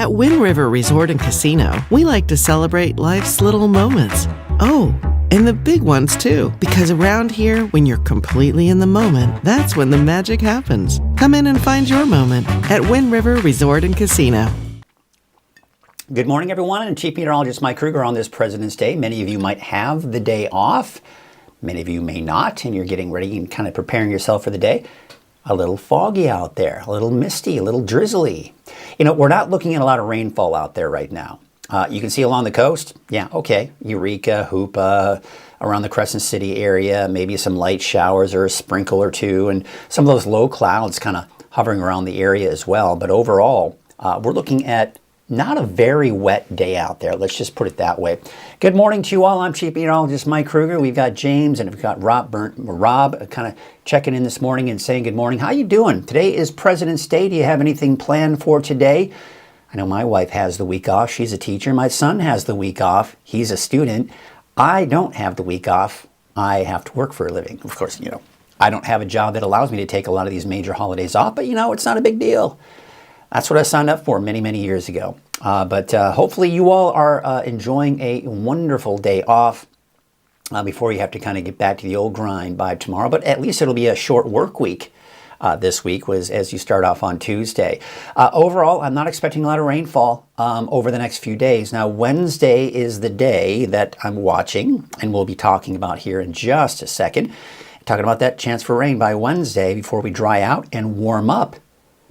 At Wind River Resort and Casino, we like to celebrate life's little moments. Oh, and the big ones too, because around here, when you're completely in the moment, that's when the magic happens. Come in and find your moment at Wind River Resort and Casino. Good morning, everyone, and Chief Meteorologist Mike Krueger on this President's Day. Many of you might have the day off. Many of you may not, and you're getting ready and kind of preparing yourself for the day. A little foggy out there, a little misty, a little drizzly. You know, we're not looking at a lot of rainfall out there right now. You can see along the coast, yeah, okay, Eureka, Hoopa, around the Crescent City area, maybe some light showers or a sprinkle or two, and some of those low clouds kind of hovering around the area as well. But overall, we're looking at not a very wet day out there. Let's just put it that way. Good morning to you all. I'm Chief Meteorologist Mike Krueger. We've got James and we've got Rob kind of checking in this morning and saying good morning. How you doing? Today is President's Day. Do you have anything planned for today? I know my wife has the week off. She's a teacher. My son has the week off. He's a student. I don't have the week off. I have to work for a living. Of course, you know, I don't have a job that allows me to take a lot of these major holidays off, but you know, it's not a big deal. That's what I signed up for many, many years ago. But hopefully you all are enjoying a wonderful day off before you have to kind of get back to the old grind by tomorrow. But at least it'll be a short work week this week as you start off on Tuesday. Overall, I'm not expecting a lot of rainfall over the next few days. Now, Wednesday is the day that I'm watching, and we'll be talking about here in just a second. Talking about that chance for rain by Wednesday before we dry out and warm up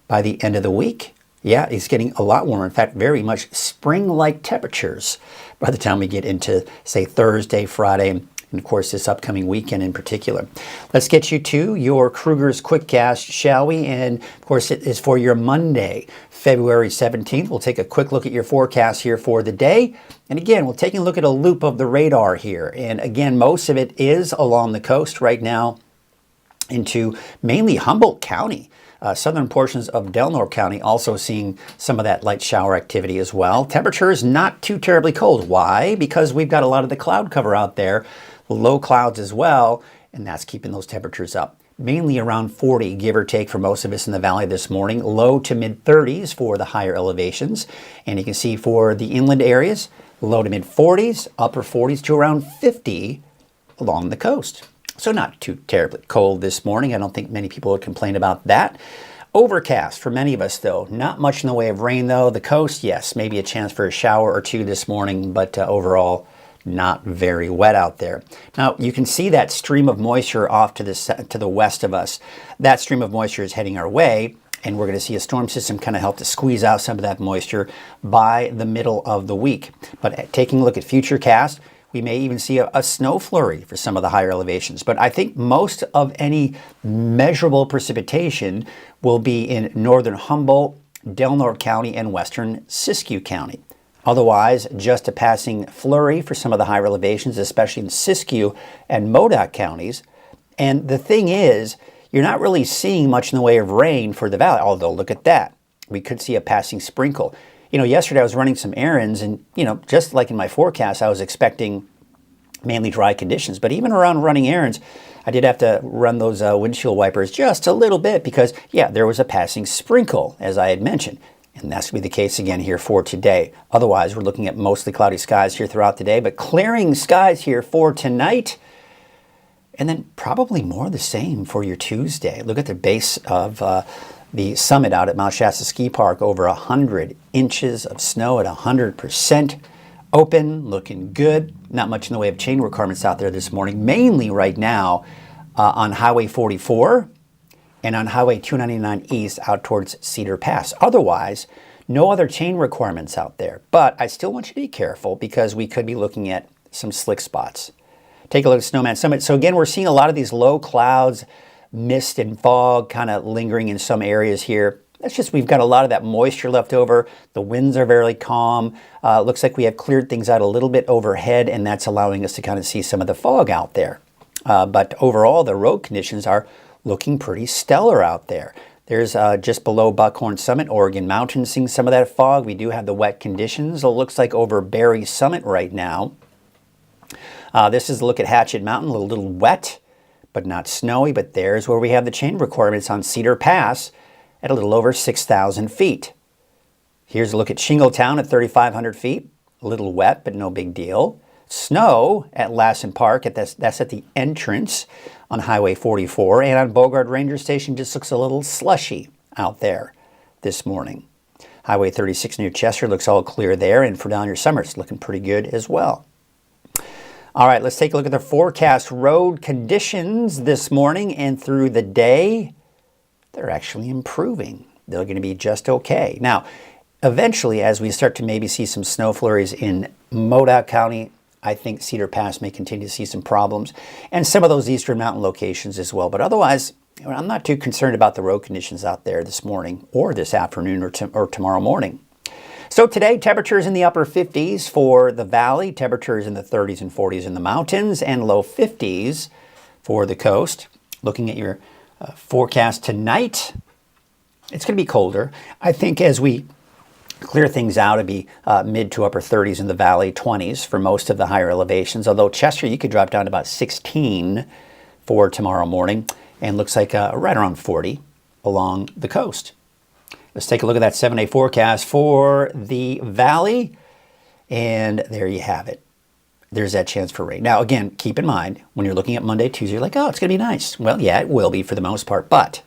by the end of the week. Yeah, it's getting a lot warmer. In fact, very much spring-like temperatures by the time we get into, say, Thursday, Friday, and of course this upcoming weekend in particular. Let's get you to your Krueger's Quickcast, shall we? And of course it is for your Monday, February 17th. We'll take a quick look at your forecast here for the day. And again, we're taking a look at a loop of the radar here. And again, most of it is along the coast right now into mainly Humboldt County. Southern portions of Delaware County also seeing some of that light shower activity as well. Temperature is not too terribly cold. Why? Because we've got a lot of the cloud cover out there, low clouds as well, and that's keeping those temperatures up. Mainly around 40, give or take, for most of us in the valley this morning. Low to mid 30s for the higher elevations. And you can see for the inland areas, low to mid 40s, upper 40s to around 50 along the coast. So not too terribly cold this morning. I don't think many people would complain about that. Overcast for many of us, though. Not much in the way of rain, though. The coast, yes, maybe a chance for a shower or two this morning, but overall, not very wet out there. Now, you can see that stream of moisture off to the west of us. That stream of moisture is heading our way, and we're going to see a storm system kind of help to squeeze out some of that moisture by the middle of the week. But taking a look at Futurecast, we may even see a snow flurry for some of the higher elevations. But I think most of any measurable precipitation will be in northern Humboldt, Delaware County, and western Siskiyou County. Otherwise, just a passing flurry for some of the higher elevations, especially in Siskiyou and Modoc counties. And the thing is, you're not really seeing much in the way of rain for the valley, although look at that. We could see a passing sprinkle. You know, yesterday I was running some errands and, you know, just like in my forecast, I was expecting mainly dry conditions. But even around running errands, I did have to run those windshield wipers just a little bit because, yeah, there was a passing sprinkle, as I had mentioned. And that's going to be the case again here for today. Otherwise, we're looking at mostly cloudy skies here throughout the day, but clearing skies here for tonight. And then probably more of the same for your Tuesday. Look at the base of the summit out at Mount Shasta Ski Park, over 100 inches of snow at 100% open, looking good. Not much in the way of chain requirements out there this morning, mainly right now on Highway 44 and on Highway 299 East out towards Cedar Pass. Otherwise, no other chain requirements out there. But I still want you to be careful because we could be looking at some slick spots. Take a look at Snowman Summit. So again, we're seeing a lot of these low clouds, mist and fog kind of lingering in some areas here. That's just, we've got a lot of that moisture left over. The winds are very calm. Looks like we have cleared things out a little bit overhead, and that's allowing us to kind of see some of the fog out there. But overall, the road conditions are looking pretty stellar out there. There's just below Buckhorn Summit, Oregon Mountain, seeing some of that fog. We do have the wet conditions. It looks like over Berry Summit right now. This is a look at Hatchet Mountain, a little wet, but not snowy. But there's where we have the chain requirements on Cedar Pass at a little over 6,000 feet. Here's a look at Shingletown at 3,500 feet. A little wet, but no big deal. Snow at Lassen Park, that's at the entrance on Highway 44. And on Bogard Ranger Station, just looks a little slushy out there this morning. Highway 36 near Chester looks all clear there. And for down your summer, it's looking pretty good as well. All right, let's take a look at the forecast road conditions this morning and through the day. They're actually improving. They're going to be just okay. Now, eventually, as we start to maybe see some snow flurries in Modoc County, I think Cedar Pass may continue to see some problems, and some of those eastern mountain locations as well. But otherwise, I'm not too concerned about the road conditions out there this morning or this afternoon or tomorrow morning. So today, temperatures in the upper 50s for the valley, temperatures in the 30s and 40s in the mountains, and low 50s for the coast. Looking at your forecast tonight, it's going to be colder. I think as we clear things out, it'd be mid to upper 30s in the valley, 20s for most of the higher elevations. Although Chester, you could drop down to about 16 for tomorrow morning, and looks like right around 40 along the coast. Let's take a look at that 7-day forecast for the valley, and there you have it. There's that chance for rain. Now, again, keep in mind, when you're looking at Monday, Tuesday, you're like, oh, it's going to be nice. Well, yeah, it will be for the most part, but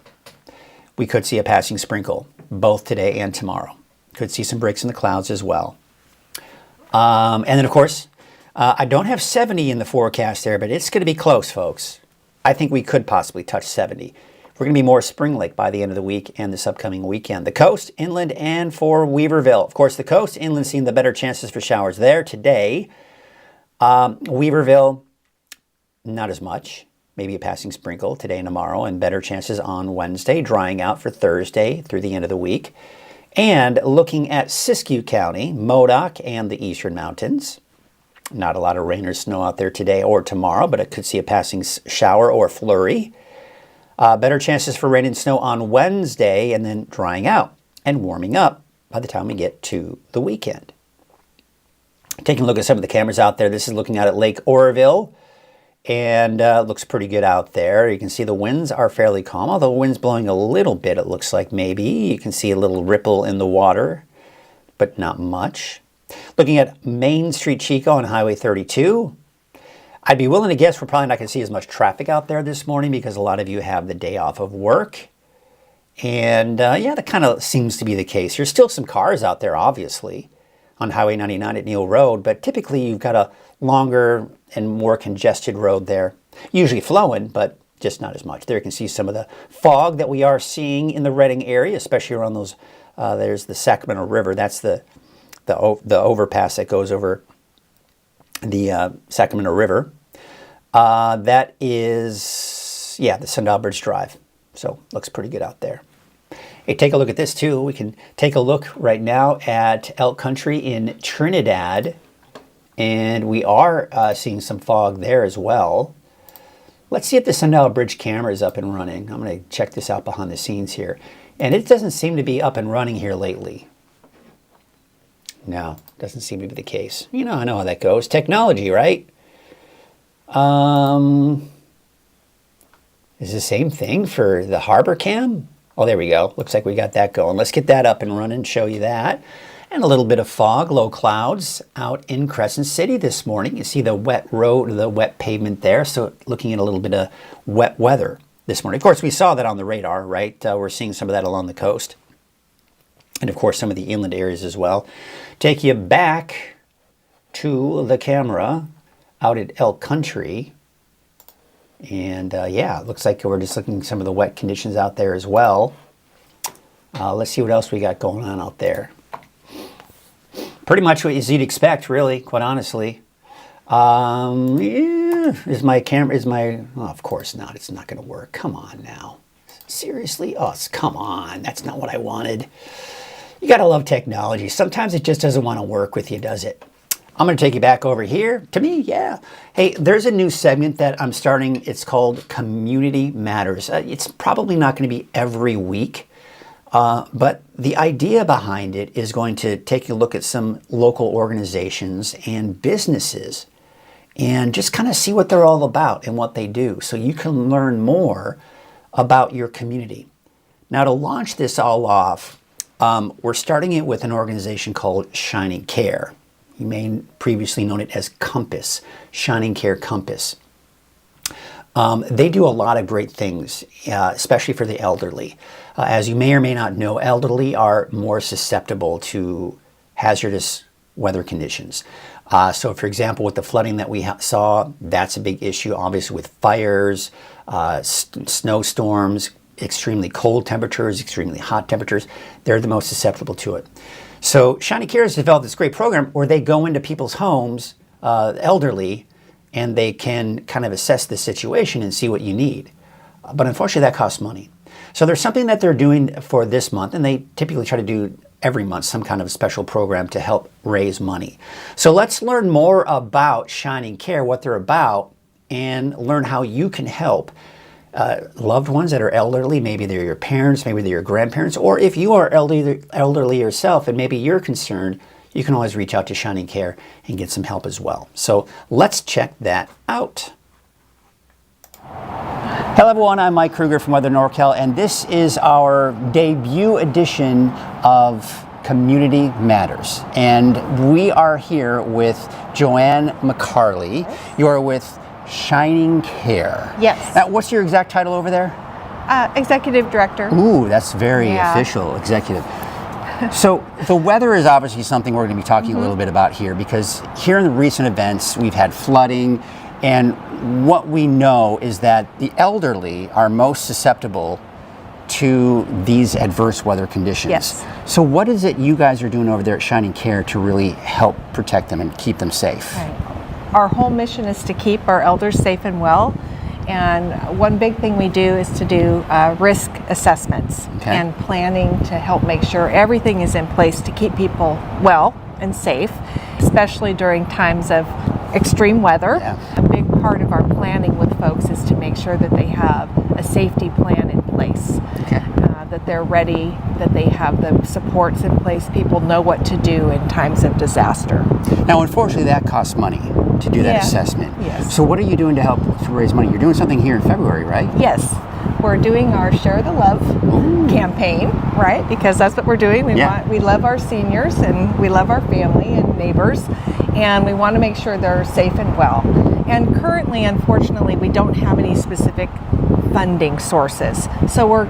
we could see a passing sprinkle both today and tomorrow. Could see some breaks in the clouds as well. And then, of course, I don't have 70 in the forecast there, but it's going to be close, folks. I think we could possibly touch 70. We're going to be more spring-like by the end of the week and this upcoming weekend. The coast, inland, and for Weaverville. Of course, the coast, inland, seeing the better chances for showers there today. Weaverville, not as much. Maybe a passing sprinkle today and tomorrow, and better chances on Wednesday, drying out for Thursday through the end of the week. And looking at Siskiyou County, Modoc, and the eastern mountains. Not a lot of rain or snow out there today or tomorrow, but it could see a passing shower or flurry. Better chances for rain and snow on Wednesday, and then drying out and warming up by the time we get to the weekend. Taking a look at some of the cameras out there, this is looking out at Lake Oroville, and looks pretty good out there. You can see the winds are fairly calm, although the wind's blowing a little bit, it looks like maybe. You can see a little ripple in the water, but not much. Looking at Main Street Chico on Highway 32, I'd be willing to guess we're probably not going to see as much traffic out there this morning because a lot of you have the day off of work. And yeah, that kind of seems to be the case. There's still some cars out there, obviously, on Highway 99 at Neal Road, but typically you've got a longer and more congested road there. Usually flowing, but just not as much. There you can see some of the fog that we are seeing in the Reading area, especially around those, there's the Sacramento River. That's the overpass that goes over the Sacramento River. That is, yeah, the Sundial Bridge Drive. So looks pretty good out there. Hey, take a look at this too. We can take a look right now at Elk Country in Trinidad. And we are seeing some fog there as well. Let's see if the Sundial Bridge camera is up and running. I'm going to check this out behind the scenes here. And it doesn't seem to be up and running here lately. No, doesn't seem to be the case. You know, I know how that goes. Technology, right? Is the same thing for the Harbor Cam? Oh, there we go. Looks like we got that going. Let's get that up and running, show you that. And a little bit of fog, low clouds out in Crescent City this morning. You see the wet road, the wet pavement there. So looking at a little bit of wet weather this morning. Of course, we saw that on the radar, right? We're seeing some of that along the coast. And of course, some of the inland areas as well. Take you back to the camera out at Elk Country. And yeah, it looks like we're just looking at some of the wet conditions out there as well. Let's see what else we got going on out there. Pretty much what you'd expect, really, quite honestly. Yeah, is my camera, oh, of course not. It's not going to work. Come on now. Seriously? Oh, come on. That's not what I wanted. You got to love technology. Sometimes it just doesn't want to work with you, does it? I'm going to take you back over here. To me, yeah. Hey, there's a new segment that I'm starting. It's called Community Matters. It's probably not going to be every week, but the idea behind it is going to take a look at some local organizations and businesses and just kind of see what they're all about and what they do so you can learn more about your community. Now, to launch this all off, We're starting it with an organization called Shining Care. You may previously known it as Compass, Shining Care Compass. They do a lot of great things, especially for the elderly. As you may or may not know, elderly are more susceptible to hazardous weather conditions. So for example, with the flooding that we saw, that's a big issue, obviously with fires, snowstorms, extremely cold temperatures, extremely hot temperatures. They're the most susceptible to it. So Shining Care has developed this great program where they go into people's homes, elderly, and they can kind of assess the situation and see what you need. But unfortunately, that costs money. So there's something that they're doing for this month, and they typically try to do every month some kind of special program to help raise money. So let's learn more about Shining Care, what they're about, and learn how you can help loved ones that are elderly. Maybe they're your parents, maybe they're your grandparents, or if you are elderly yourself and maybe you're concerned, you can always reach out to Shining Care and get some help as well. So let's check that out. Hello everyone, I'm Mike Krueger from Weather NorCal, and this is our debut edition of Community Matters. And we are here with Joanne McCarley. You are with Shining Care. Yes. Now, what's your exact title over there? Executive Director. Ooh, that's very official, executive. So the weather is obviously something we're going to be talking a little bit about here, because here in the recent events, we've had flooding, and what we know is that the elderly are most susceptible to these adverse weather conditions. Yes. So what is it you guys are doing over there at Shining Care to really help protect them and keep them safe? Right. Our whole mission is to keep our elders safe and well. And one big thing we do is to do risk assessments and planning to help make sure everything is in place to keep people well and safe, especially during times of extreme weather. A big part of our planning with folks is to make sure that they have a safety plan in place, that they're ready, that they have the supports in place, people know what to do in times of disaster. Now, unfortunately, that costs money to do that assessment. Yes. So what are you doing to help to raise money? You're doing something here in February, right? Yes. We're doing our Share the Love campaign, right? Because that's what we're doing. We love our seniors and we love our family and neighbors, and we want to make sure they're safe and well. And currently, unfortunately, we don't have any specific funding sources. So we're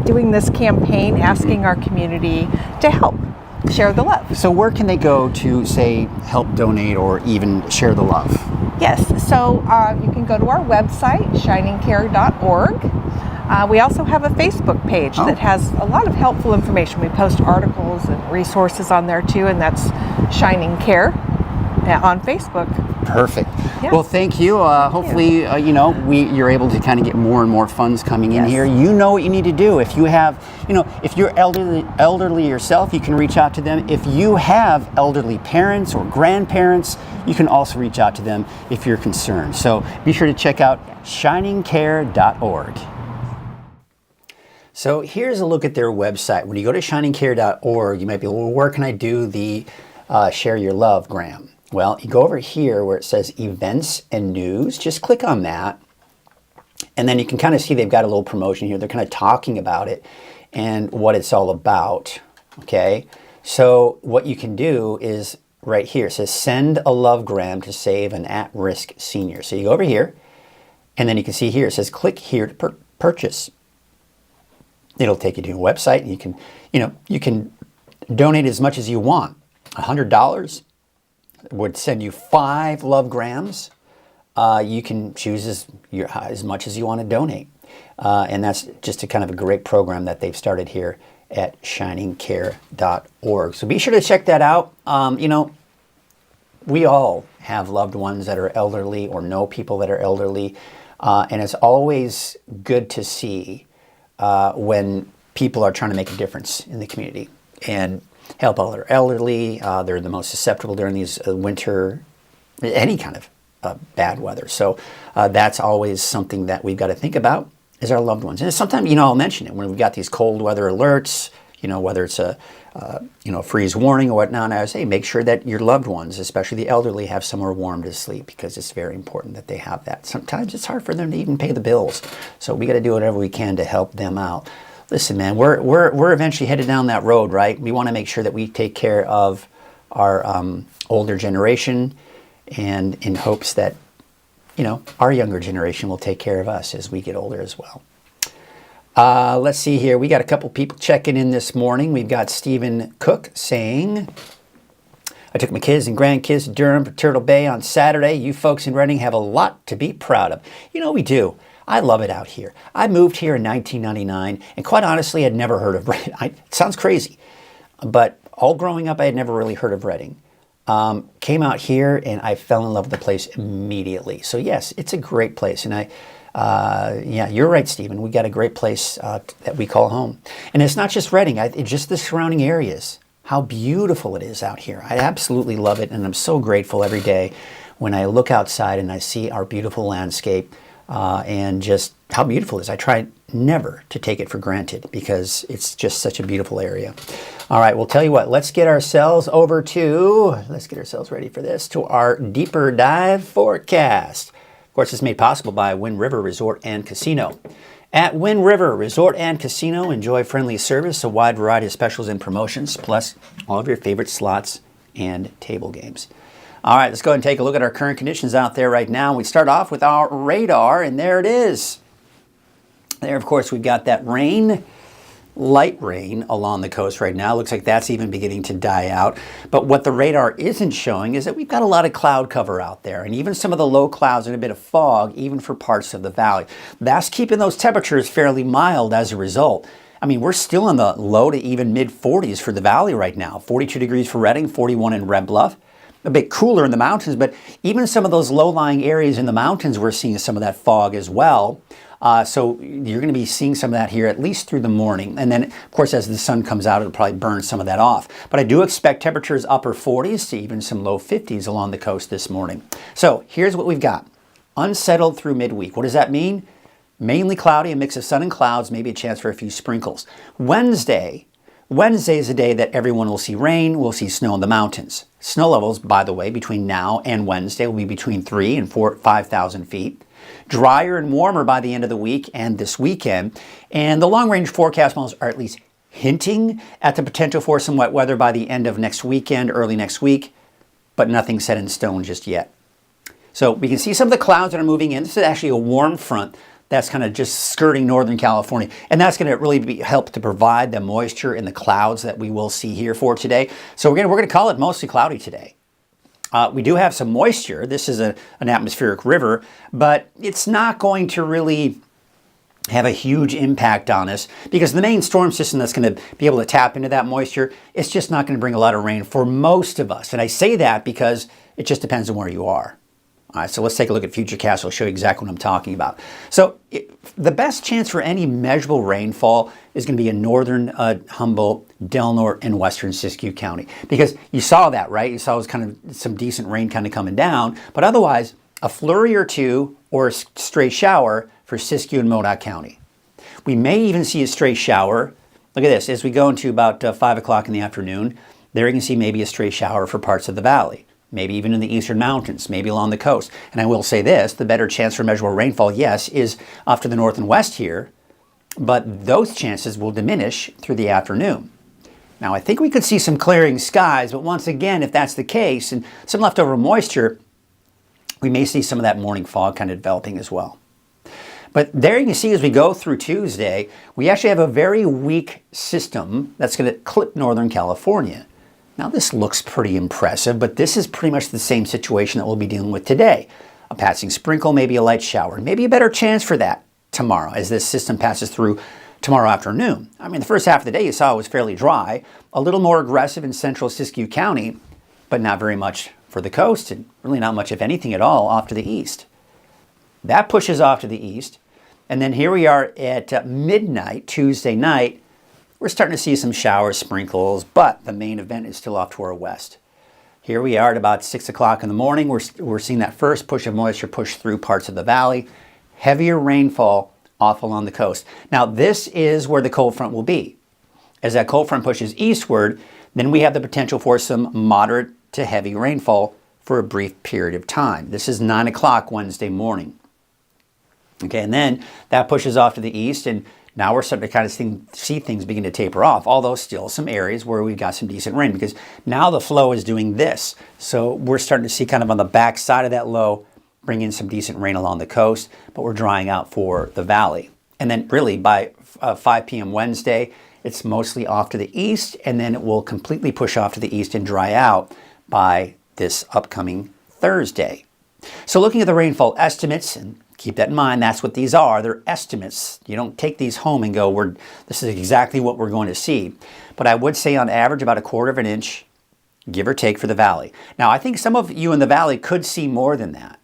doing this campaign asking our community to help share the love. So where can they go to, say, help donate or even share the love? Yes, so you can go to our website, shiningcare.org. We also have a Facebook page that has a lot of helpful information. We post articles and resources on there too, and that's Shining Care on Facebook. Perfect. Yeah. Well, thank you. Hopefully, you're able to kind of get more and more funds coming in here. You know what you need to do. If you have, if you're elderly yourself, you can reach out to them. If you have elderly parents or grandparents, you can also reach out to them if you're concerned. So be sure to check out shiningcare.org. So here's a look at their website. When you go to shiningcare.org, you might be, well, where can I do the Share Your Love gram? Well, you go over here where it says events and news, just click on that. And then you can kind of see they've got a little promotion here. They're kind of talking about it and what it's all about, okay? So what you can do is right here, it says send a love gram to save an at-risk senior. So you go over here, and then you can see here, it says click here to purchase. It'll take you to a website, and you can donate as much as you want. $100 would send you 5 love grams. You can choose as much as you want to donate. And that's just a kind of a great program that they've started here at shiningcare.org. So be sure to check that out. We all have loved ones that are elderly or know people that are elderly. And it's always good to see when people are trying to make a difference in the community and help all their elderly. They're the most susceptible during these winter, any kind of bad weather. So that's always something that we've got to think about is our loved ones. And sometimes, I'll mention it when we've got these cold weather alerts, whether it's a freeze warning or whatnot. I would say make sure that your loved ones, especially the elderly, have somewhere warm to sleep, because it's very important that they have that. Sometimes it's hard for them to even pay the bills. So we got to do whatever we can to help them out. listen, man, we're eventually headed down that road, right? We want to make sure that we take care of our older generation, and in hopes that, you know, our younger generation will take care of us as we get older as well. Let's see here. We got a couple people checking in this morning. We've got Stephen Cook saying, I took my kids and grandkids to Durham for Turtle Bay on Saturday. You folks in Reading have a lot to be proud of. You know, we do. I love it out here. I moved here in 1999, and quite honestly, I'd never heard of Reading. It sounds crazy, but all growing up, I had never really heard of Reading. Came out here, and I fell in love with the place immediately. So yes, it's a great place, and yeah, you're right, Stephen. We got a great place that we call home, and it's not just Reading. It's just the surrounding areas. How beautiful it is out here. I absolutely love it, and I'm so grateful every day when I look outside and I see our beautiful landscape. And just how beautiful it is. I try never to take it for granted because it's just such a beautiful area. All right, well, tell you what, let's get ourselves ready for this, to our deeper dive forecast. Of course, it's made possible by Wind River Resort and Casino. At Wind River Resort and Casino, enjoy friendly service, a wide variety of specials and promotions, plus all of your favorite slots and table games. All right, let's go ahead and take a look at our current conditions out there right now. We start off with our radar, and there it is. There, of course, we've got that rain, light rain along the coast right now. Looks like that's even beginning to die out. But what the radar isn't showing is that we've got a lot of cloud cover out there, and even some of the low clouds and a bit of fog, even for parts of the valley. That's keeping those temperatures fairly mild as a result. I mean, we're still in the low to even mid-40s for the valley right now. 42 degrees for Reading, 41 in Red Bluff. A bit cooler in the mountains, but even some of those low-lying areas in the mountains, we're seeing some of that fog as well. So you're going to be seeing some of that here at least through the morning. And then, of course, as the sun comes out, it'll probably burn some of that off. But I do expect temperatures upper 40s to even some low 50s along the coast this morning. So here's what we've got. Unsettled through midweek. What does that mean? Mainly cloudy, a mix of sun and clouds, maybe a chance for a few sprinkles. Wednesday is a day that everyone will see rain, we'll see snow in the mountains. Snow levels, by the way, between now and Wednesday will be between 3,000 and 5,000 feet. Drier and warmer by the end of the week and this weekend. And the long-range forecast models are at least hinting at the potential for some wet weather by the end of next weekend, early next week, but nothing set in stone just yet. So we can see some of the clouds that are moving in. This is actually a warm front that's kind of just skirting Northern California. And that's going to really help to provide the moisture in the clouds that we will see here for today. So we're going to call it mostly cloudy today. We do have some moisture. This is an atmospheric river, but it's not going to really have a huge impact on us because the main storm system that's going to be able to tap into that moisture, it's just not going to bring a lot of rain for most of us. And I say that because it just depends on where you are. All right, so let's take a look at Futurecast. I'll show you exactly what I'm talking about. So the best chance for any measurable rainfall is going to be in northern Humboldt, Del Norte, and western Siskiyou County. Because you saw that, right? You saw it was kind of some decent rain kind of coming down. But otherwise, a flurry or two or a stray shower for Siskiyou and Modoc County. We may even see a stray shower. Look at this. As we go into about 5 o'clock in the afternoon, there you can see maybe a stray shower for parts of the valley. Maybe even in the eastern mountains, maybe along the coast. And I will say this, the better chance for measurable rainfall, yes, is off to the north and west here, but those chances will diminish through the afternoon. Now, I think we could see some clearing skies, but once again, if that's the case, and some leftover moisture, we may see some of that morning fog kind of developing as well. But there you can see as we go through Tuesday, we actually have a very weak system that's going to clip Northern California. Now this looks pretty impressive, but this is pretty much the same situation that we'll be dealing with today. A passing sprinkle, maybe a light shower, maybe a better chance for that tomorrow as this system passes through tomorrow afternoon. I mean, the first half of the day you saw was fairly dry, a little more aggressive in central Siskiyou County, but not very much for the coast, and really not much, if anything at all, off to the east. That pushes off to the east, and then here we are at midnight, Tuesday night. We're starting to see some showers, sprinkles, but the main event is still off to our west. Here we are at about 6 o'clock in the morning. We're seeing that first push of moisture push through parts of the valley. Heavier rainfall off along the coast. Now, this is where the cold front will be. As that cold front pushes eastward, then we have the potential for some moderate to heavy rainfall for a brief period of time. This is 9 o'clock Wednesday morning. Okay, and then that pushes off to the east, and Now we're starting to kind of see things begin to taper off, although still some areas where we've got some decent rain, because now the flow is doing this. So we're starting to see kind of on the back side of that low, bring in some decent rain along the coast, but we're drying out for the valley. And then really by 5 p.m. Wednesday, it's mostly off to the east, and then it will completely push off to the east and dry out by this upcoming Thursday. So looking at the rainfall estimates, and keep that in mind, that's what these are. They're estimates. You don't take these home and go, this is exactly what we're going to see. But I would say on average about 1/4 of an inch, give or take, for the valley. Now, I think some of you in the valley could see more than that,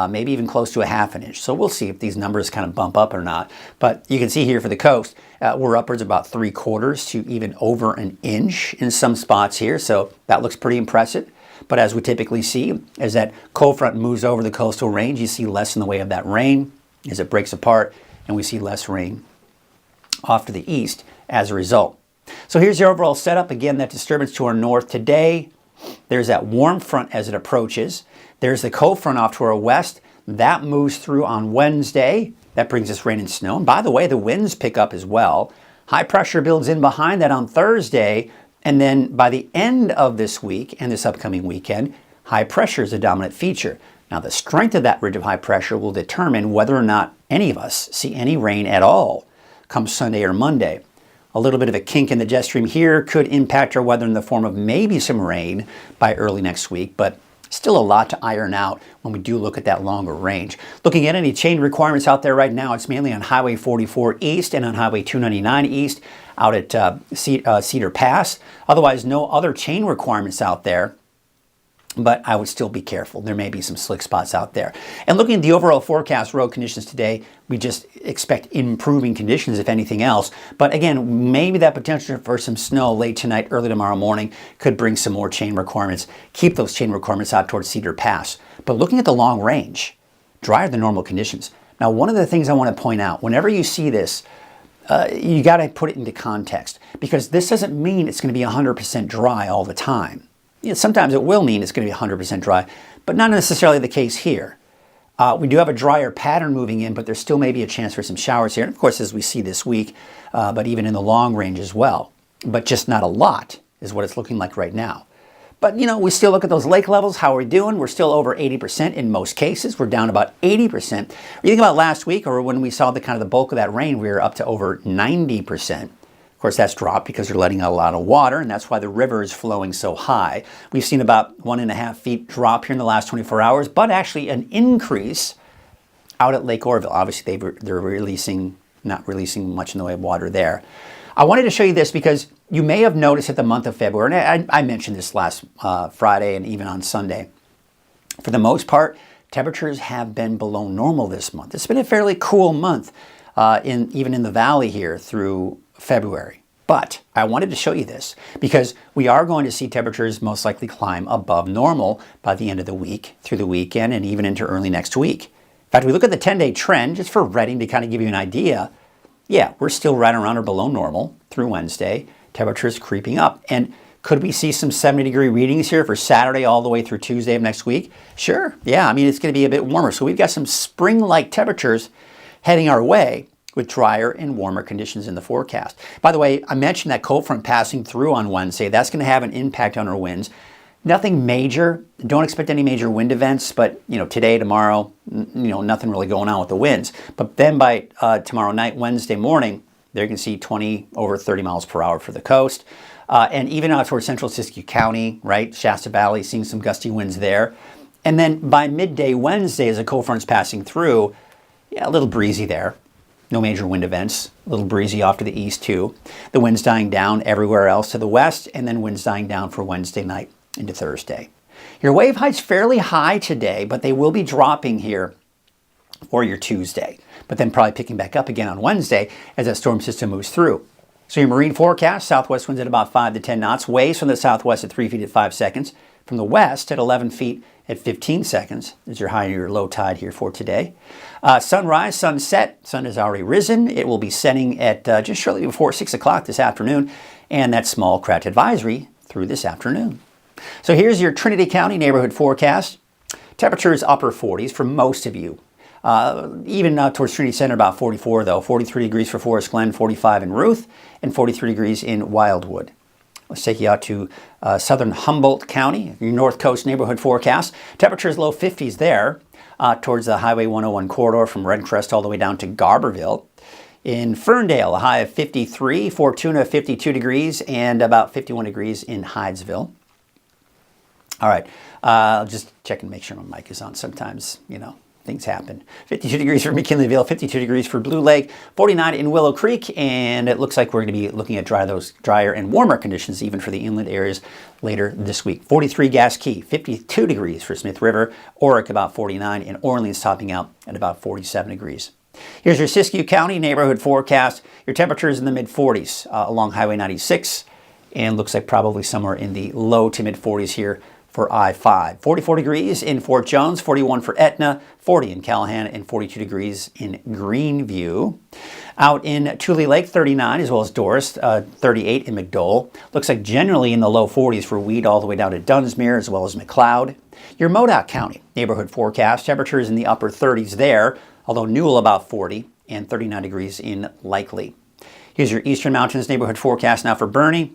maybe even close to 1/2 an inch. So we'll see if these numbers kind of bump up or not. But you can see here for the coast, we're upwards about 3/4 to even over an inch in some spots here. So that looks pretty impressive. But as we typically see, as that cold front moves over the coastal range, you see less in the way of that rain as it breaks apart, and we see less rain off to the east as a result. So here's the overall setup. Again, that disturbance to our north today. There's that warm front as it approaches. There's the cold front off to our west. That moves through on Wednesday. That brings us rain and snow. And by the way, the winds pick up as well. High pressure builds in behind that on Thursday. And then by the end of this week and this upcoming weekend, high pressure is a dominant feature. Now, the strength of that ridge of high pressure will determine whether or not any of us see any rain at all come Sunday or Monday. A little bit of a kink in the jet stream here could impact our weather in the form of maybe some rain by early next week, but still a lot to iron out when we do look at that longer range. Looking at any chain requirements out there right now, it's mainly on Highway 44 East and on Highway 299 East out at Cedar Pass. Otherwise, no other chain requirements out there, but I would still be careful. There may be some slick spots out there. And looking at the overall forecast road conditions today, we just expect improving conditions, if anything else. But again, maybe that potential for some snow late tonight, early tomorrow morning could bring some more chain requirements. Keep those chain requirements out towards Cedar Pass. But looking at the long range, drier than normal conditions. Now, one of the things I want to point out, whenever you see this, you got to put it into context, because this doesn't mean it's going to be 100% dry all the time. Sometimes it will mean it's going to be 100% dry, but not necessarily the case here. We do have a drier pattern moving in, but there still may be a chance for some showers here. And of course, as we see this week, but even in the long range as well. But just not a lot is what it's looking like right now. But, we still look at those lake levels. How are we doing? We're still over 80% in most cases. We're down about 80%. You think about last week, or when we saw the kind of the bulk of that rain, we were up to over 90%. Of course, that's dropped because they're letting out a lot of water, and that's why the river is flowing so high. We've seen about 1.5 feet drop here in the last 24 hours, but actually an increase out at Lake Oroville. Obviously, they're not releasing much in the way of water there. I wanted to show you this because you may have noticed that the month of February, and I mentioned this last Friday and even on Sunday, for the most part, temperatures have been below normal this month. It's been a fairly cool month, even in the valley here through February. But I wanted to show you this because we are going to see temperatures most likely climb above normal by the end of the week, through the weekend, and even into early next week. In fact, we look at the 10-day trend, just for Reading to kind of give you an idea. Yeah, we're still right around or below normal through Wednesday. Temperatures creeping up. And could we see some 70-degree readings here for Saturday all the way through Tuesday of next week? Sure. Yeah, it's going to be a bit warmer. So we've got some spring-like temperatures heading our way with drier and warmer conditions in the forecast. By the way, I mentioned that cold front passing through on Wednesday. That's going to have an impact on our winds. Nothing major. Don't expect any major wind events, but today, tomorrow, nothing really going on with the winds. But then by tomorrow night, Wednesday morning, they're going to see 20 over 30 miles per hour for the coast. And even out towards central Siskiyou County, right? Shasta Valley, seeing some gusty winds there. And then by midday Wednesday, as the cold front's passing through, a little breezy there. No major wind events. A little breezy off to the east too. The winds dying down everywhere else to the west, and then winds dying down for Wednesday night into Thursday. Your wave height's fairly high today, but they will be dropping here for your Tuesday, but then probably picking back up again on Wednesday as that storm system moves through. So your marine forecast, southwest winds at about 5 to 10 knots, waves from the southwest at 3 feet at 5 seconds, from the west at 11 feet at 15 seconds is your high and your low tide here for today. Sunrise, sunset, sun has already risen. It will be setting at just shortly before 6 o'clock this afternoon, and that small craft advisory through this afternoon. So here's your Trinity County neighborhood forecast. Temperatures upper 40s for most of you. Even towards Trinity Center, about 44 though. 43 degrees for Forest Glen, 45 in Ruth, and 43 degrees in Wildwood. Let's take you out to southern Humboldt County, your North Coast neighborhood forecast. Temperatures low 50s there towards the Highway 101 corridor from Redcrest all the way down to Garberville. In Ferndale, a high of 53, Fortuna 52 degrees, and about 51 degrees in Hydesville. All right, I'll just check and make sure my mic is on. Sometimes, things happen. 52 degrees for McKinleyville, 52 degrees for Blue Lake, 49 in Willow Creek, and it looks like we're going to be looking at drier and warmer conditions even for the inland areas later this week. 43 Gas Key, 52 degrees for Smith River, Oric about 49, and Orleans topping out at about 47 degrees. Here's your Siskiyou County neighborhood forecast. Your temperatures in the mid-40s along Highway 96, and looks like probably somewhere in the low to mid-40s here for I-5. 44 degrees in Fort Jones, 41 for Etna, 40 in Callahan, and 42 degrees in Greenview. Out in Tule Lake, 39, as well as Doris, 38 in McDowell. Looks like generally in the low 40s for Weed all the way down to Dunsmuir, as well as McLeod. Your Modoc County neighborhood forecast, temperatures in the upper 30s there, although Newell about 40, and 39 degrees in Likely. Here's your Eastern Mountains neighborhood forecast now for Bernie.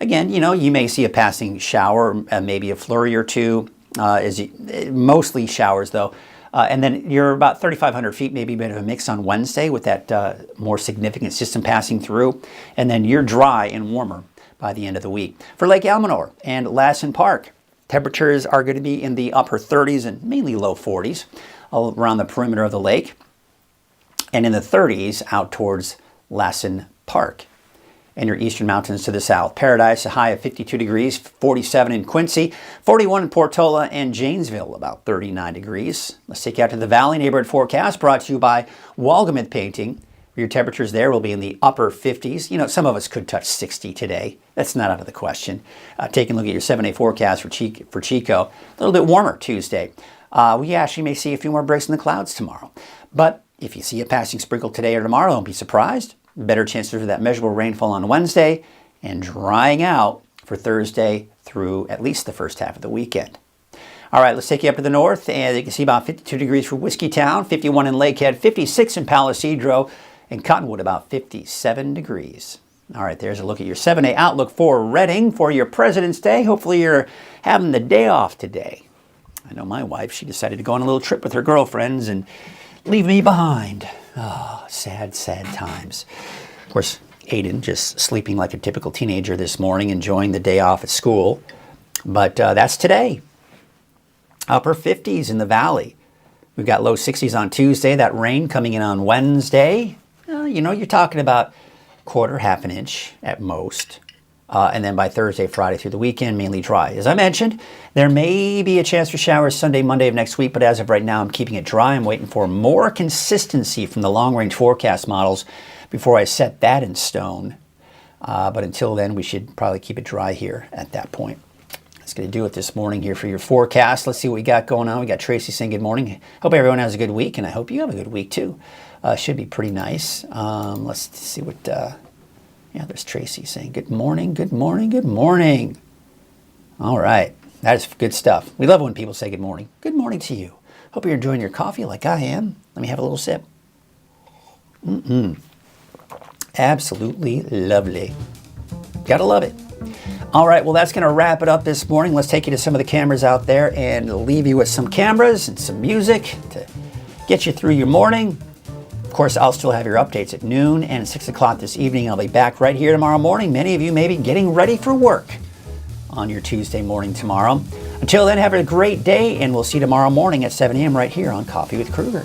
Again, you may see a passing shower, maybe a flurry or two, mostly showers though. And then you're about 3,500 feet, maybe a bit of a mix on Wednesday with that more significant system passing through. And then you're dry and warmer by the end of the week. For Lake Almanor and Lassen Park, temperatures are going to be in the upper 30s and mainly low 40s all around the perimeter of the lake, and in the 30s out towards Lassen Park. And your Eastern Mountains to the south. Paradise, a high of 52 degrees, 47 in Quincy, 41 in Portola and Janesville, about 39 degrees. Let's take you out to the Valley neighborhood forecast, brought to you by Walgamith Painting. Your temperatures there will be in the upper 50s. Some of us could touch 60 today. That's not out of the question. Taking a look at your 7-day forecast for Chico, a little bit warmer Tuesday. We actually may see a few more breaks in the clouds tomorrow. But if you see a passing sprinkle today or tomorrow, don't be surprised. Better chances for that measurable rainfall on Wednesday, and drying out for Thursday through at least the first half of the weekend. All right, let's take you up to the north, and you can see about 52 degrees for Whiskeytown, 51 in Lakehead, 56 in Palisadro, and Cottonwood about 57 degrees. All right, there's a look at your 7-day outlook for Reading for your President's Day. Hopefully you're having the day off today. I know my wife, she decided to go on a little trip with her girlfriends and leave me behind. Oh, sad, sad times. Of course, Aiden just sleeping like a typical teenager this morning, enjoying the day off at school. But that's today. Upper 50s in the valley. We've got low 60s on Tuesday. That rain coming in on Wednesday. You're talking about quarter, half an inch at most. And then by Thursday, Friday through the weekend, mainly dry. As I mentioned, there may be a chance for showers Sunday, Monday of next week, but as of right now, I'm keeping it dry. I'm waiting for more consistency from the long-range forecast models before I set that in stone. But until then, we should probably keep it dry here at that point. That's going to do it this morning here for your forecast. Let's see what we got going on. We got Tracy saying good morning. Hope everyone has a good week, and I hope you have a good week too. Should be pretty nice. Let's see what... Yeah, there's Tracy saying, good morning, good morning, good morning. All right, that is good stuff. We love when people say good morning. Good morning to you. Hope you're enjoying your coffee like I am. Let me have a little sip. Absolutely lovely. Gotta love it. All right, well, that's going to wrap it up this morning. Let's take you to some of the cameras out there and leave you with some cameras and some music to get you through your morning. Of course, I'll still have your updates at noon and 6 o'clock this evening. I'll be back right here tomorrow morning. Many of you may be getting ready for work on your Tuesday morning tomorrow. Until then, have a great day, and we'll see you tomorrow morning at 7 a.m. right here on Coffee with Krueger.